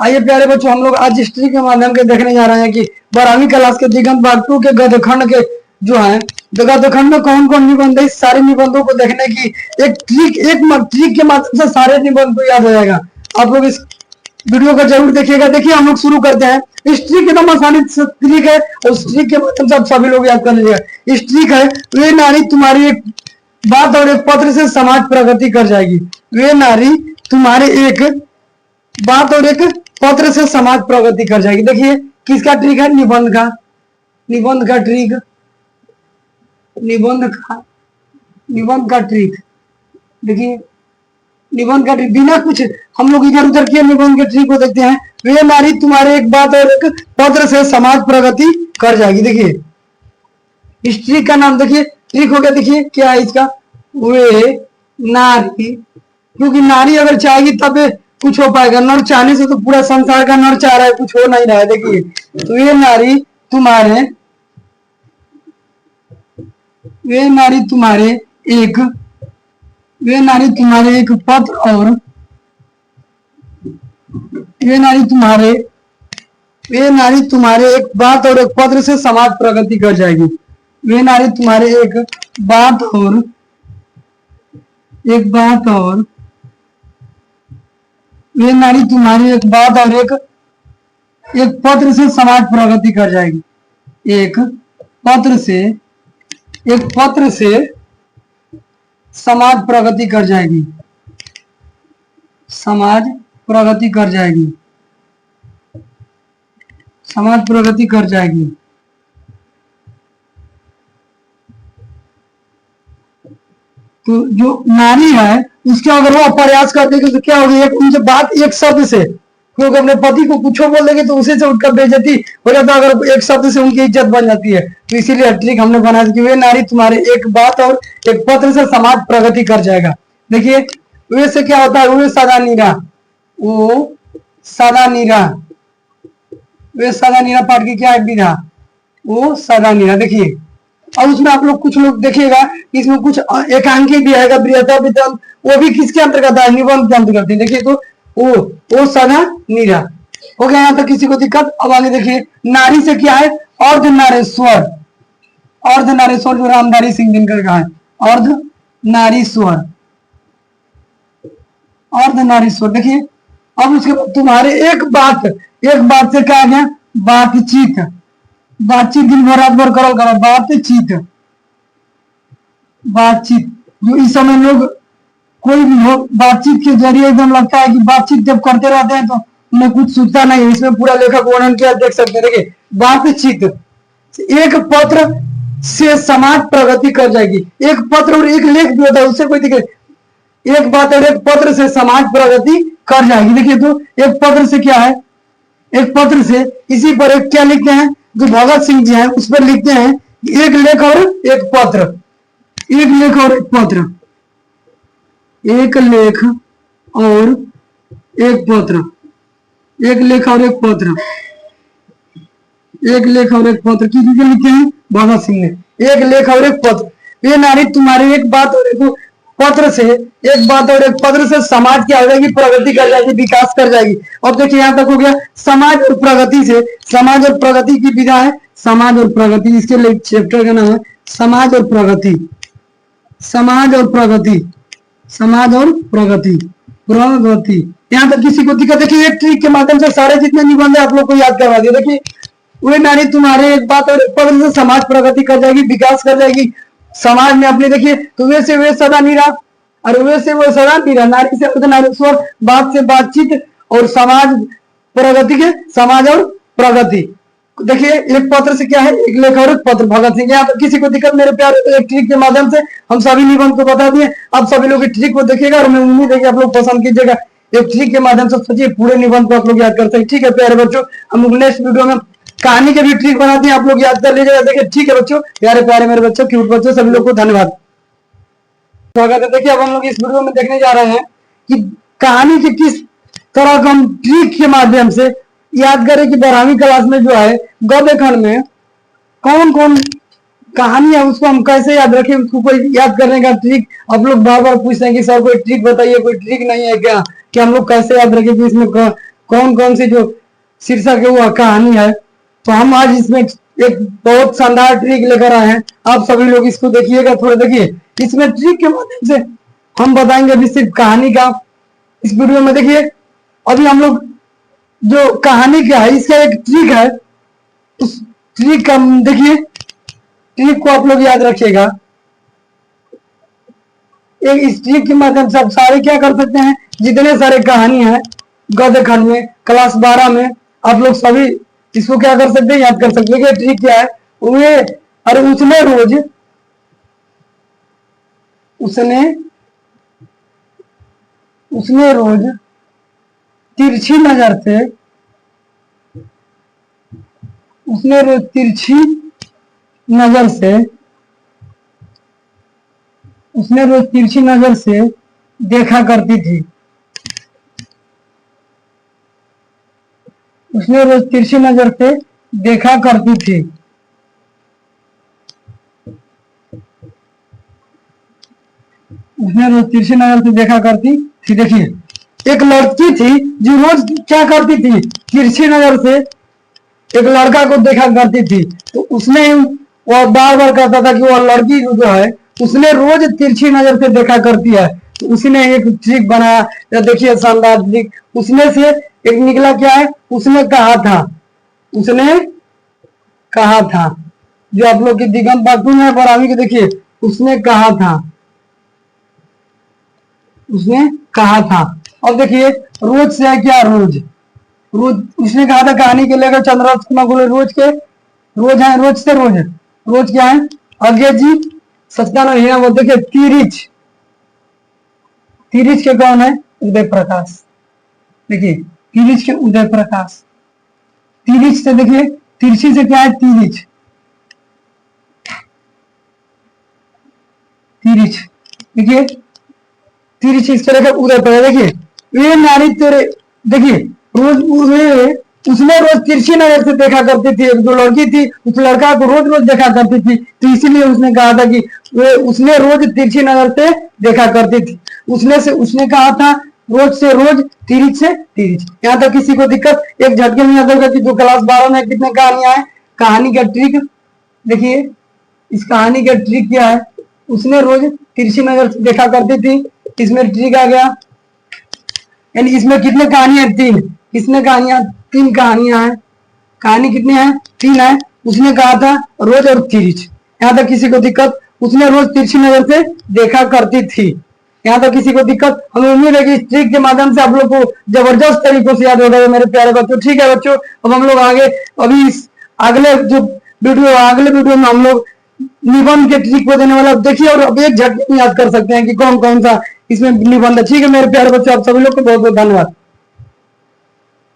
आइए प्यारे बच्चों, हम लोग आज हिस्ट्री के माध्यम से देखने जा रहे हैं कि 12वीं क्लास के दिगंत भाग 2 के गद्यखंड के जो है गद्यखंड में कौन कौन निबंध है। इस सारे निबंधों को देखने की एक ट्रिक के माध्यम से सारे निबंध को याद हो जाएगा। आप लोग इस वीडियो को जरूर देखिएगा। देखिए हम लोग शुरू करते हैं। इस ट्रिक एकदम आसानी से ट्रिक है और उस ट्रिक के माध्यम से आप सभी लोग याद कर लीजिएगा। इस ट्रिक है, वे नारी तुम्हारी एक बात और एक पत्र से समाज प्रगति कर जाएगी। वे नारी तुम्हारे एक बात और एक पत्र से समाज प्रगति कर जाएगी। देखिए किसका ट्रिक है? निबंध का ट्रिक, निबंध का ट्रिक। देखिए निबंध का ट्रिक बिना कुछ हम लोग इधर उधर किए निबंध के ट्रिक को देखते हैं। वे नारी तुम्हारे एक बात और एक पत्र से समाज प्रगति कर जाएगी। देखिए इस ट्रिक का नाम देखिए, ट्रिक हो गया। देखिए क्या है इसका? वे नारी, क्योंकि नारी अगर चाहेगी तब कुछ हो पाएगा। नर चाहने से तो पूरा संसार का नर चाह रहा है, कुछ हो नहीं रहा है। देखिए तो वे नारी तुम्हारे एक पत्र और वे नारी तुम्हारे एक बात और एक पत्र से समाज प्रगति कर जाएगी। वे नारी तुम्हारे एक बात और वे नारी तुम्हारी एक बात और एक पत्र से समाज प्रगति कर जाएगी। एक पत्र से समाज प्रगति कर जाएगी। समाज प्रगति कर जाएगी। तो जो नारी है उसके अगर वो प्रयास कर देगी तो क्या होगी? उनसे बात एक शब्द से, क्योंकि अपने पति को कुछ बोल देगी तो उसी से उनका बेइज्जती हो जाता है। अगर एक शब्द से उनकी इज्जत बन जाती है, तो इसीलिए ट्रिक हमने बनाया कि वे नारी तुम्हारे एक बात और एक पत्र से समाज प्रगति कर जाएगा। देखिए वे से क्या होता है? वे सादा नीरा पाठ की क्या विधा? वो सादा नीरा। देखिए और उसमें आप लोग कुछ लोग देखिएगा, इसमें कुछ एकांकी भी आएगा, बृहता विद्वान, वो भी किसके अंतर्गत है? निबंध के अंतर्गत है। देखिए तो वो सदा नीरा हो गया। यहाँ तक किसी को दिक्कत? अब आगे देखिए नारी से क्या है? अर्धनारेश्वर जो रामधारी सिंह दिनकर का है। अर्धनारीश्वर। देखिए अब उसके बाद तुम्हारे एक बात से क्या आ गया? बातचीत दिन भर रात भर करो बातचीत जो इस समय लोग कोई भी हो बातचीत के जरिए एकदम लगता है कि बातचीत जब करते रहते हैं तो उन्हें कुछ सूझता नहीं है। इसमें पूरा लेखक वर्णन किया, देख सकते हैं। देखिए बातचीत एक पत्र से समाज प्रगति कर जाएगी। एक पत्र और एक लेख भी होता है, उससे कोई दिक्कत। एक बात और एक पत्र से समाज प्रगति कर जाएगी। देखिए तो एक पत्र से क्या है? एक पत्र से इसी पर एक क्या लिखते हैं? जो भगत सिंह जी हैं उस पर लिखते हैं एक लेख और एक पत्र। एक लेख और एक पत्र। किसी के लिखते हैं? भगत सिंह ने। एक लेख और एक पत्र। ये नारी तुम्हारी एक बात और एक पत्र से समाज की आ जाएगी, प्रगति कर जाएगी, विकास कर जाएगी। और देखिए यहाँ तक हो गया समाज और प्रगति से। समाज और प्रगति की विधा है समाज और प्रगति। इसके लिए चैप्टर का नाम है समाज और प्रगति। यहाँ तक किसी को दिक्कत? देखिए एक ट्रिक के माध्यम से सारे जितने निबंध है आप लोग को याद करवा दिए। देखिए वे नारी तुम्हारे एक बात और एक पत्र से समाज प्रगति कर जाएगी, विकास कर जाएगी समाज में अपने। देखिए तो वे से वे सदा नीरा और वे से वो सदा नीरा। नारी से अर्धनारीश्वर, बात से बातचीत और समाज प्रगति के समाज और प्रगति। देखिए एक पत्र से क्या है? एक लेख और एक पत्र। भगत सिंह। यहाँ तो किसी को दिक्कत मेरे प्यारे? तो एक ट्रिक के माध्यम से हम सभी निबंध को बता दिए। अब सभी लोग ट्रिक को देखेगा और मैं उम्मीद है कि आप लोग पसंद कीजिएगा। एक ट्रिक के माध्यम से सोचिए पूरे निबंध को आप लोग याद करते हैं। ठीक है प्यारे बच्चों, हम लोग नेक्स्ट वीडियो में कहानी के भी ट्रिक बनाते हैं, आप लोग याद कर लीजिएगा। देखिए ठीक है बच्चों, प्यारे मेरे बच्चों, क्यूट बच्चों, सभी लोग को धन्यवाद। स्वागत है। देखिए अब हम लोग इस वीडियो में देखने जा रहे हैं कि कहानी के किस तरह का हम ट्रिक के माध्यम से याद करें कि 12वीं क्लास में जो है गद्यखंड में कौन कौन कहानी है उसको हम कैसे याद रखें। उसको कोई याद करने का ट्रिक आप लोग बार बार पूछते हैं कि सर कोई ट्रिक बताइए, कोई ट्रिक नहीं है क्या, कि हम लोग कैसे याद रखें कि इसमें कौन कौन सी जो शीर्षक है वो कहानी है। तो हम आज इसमें एक बहुत शानदार ट्रिक लेकर आए हैं, आप सभी लोग इसको देखिएगा, थोड़ा देखिए। इसमें ट्रिक के माध्यम से हम बताएंगे अभी सिर्फ कहानी का इस वीडियो में। देखिए अभी हम लोग जो कहानी का है इसका एक ट्रिक है, उस ट्रिक का देखिए, ट्रिक को आप लोग याद रखिएगा। एक इस ट्रिक के माध्यम से आप सारे क्या कर सकते हैं, जितने सारे कहानी है गद्य खंड में क्लास 12 में, आप लोग सभी इसको क्या कर सकते हैं, याद कर सकते हैं। ट्रिक क्या है, वे अरे उसने रोज उसने रोज तिरछी नजर से उसने रोज तिरछी नजर से उसने रोज तिरछी नजर से देखा करती थी। उसने रोज तिरछी नजर से देखा करती थी। उसने रोज तिरछी नजर से देखा करती थी। देखिए एक लड़की थी जो रोज क्या करती थी, तिरछी नजर से एक लड़का को देखा करती थी। तो उसने वो बार बार कहता था कि वो लड़की जो है उसने रोज तिरछी नजर से देखा करती है। तो उसने एक ट्रिक बनाया, तो देखिए शानदार ट्रिक। उसने से एक निकला क्या है, उसने कहा था जो आप लोग की दिगंत पाठुन है पढ़ावी के, देखिए उसने कहा था। अब देखिए रोज से है क्या, रोज उसने कहा था कहानी के लेकर चंद्रनाथ कुमार बोले रोज क्या है, अज्ञे जी सत्यानंद हीरा। वो देखिए तिरिच के कौन है, उदय प्रकाश। देखिए तिरिच के उदय प्रकाश। तिरिच से देखिए तिरछी से क्या है, तिरिच। देखिए तिरछी इस तरह का उदय प्रकाश। देखिए वे नारी तेरे, देखिए उसने रोज तिरछी नजर से देखा करती थी। एक जो लड़की थी उस लड़का को रोज देखा करती थी, तो इसीलिए उसने कहा था कि उसने रोज तिरछी नजर से देखा करती थी। उसने कहा था रोज से रोज, तिरिच से तिरिच। यहाँ तक किसी को दिक्कत, एक झटके में याद होगा कि जो क्लास 12 में कितने कहानियां हैं। कहानी का ट्रिक देखिए, इस कहानी का ट्रिक क्या है, उसने रोज तिरछी नजर से देखा करती थी। इसमें ट्रिक आ गया, यानी इसमें कितने कहानियां, तीन कहानियां हैं। कहानी कितने हैं, 3 है। उसने कहा था रोज और तिरिच। यहाँ तक किसी को दिक्कत, उसने रोज तिरछी नजर से देखा करती थी। यहाँ तक किसी को दिक्कत, हमें उम्मीद है कि इस ट्रिक के माध्यम से आप लोग को जबरदस्त तरीकों से याद होगा मेरे प्यारे बच्चों। ठीक है बच्चों, अब हम लोग आगे अभी इस अगले वीडियो में हम लोग निबंध के ट्रिक को देने वाला देखिए, और अब एक झटके में याद कर सकते हैं कि कौन कौन सा इसमें निबंध है। ठीक है मेरे प्यारे बच्चों, आप सभी लोग को बहुत बहुत धन्यवाद।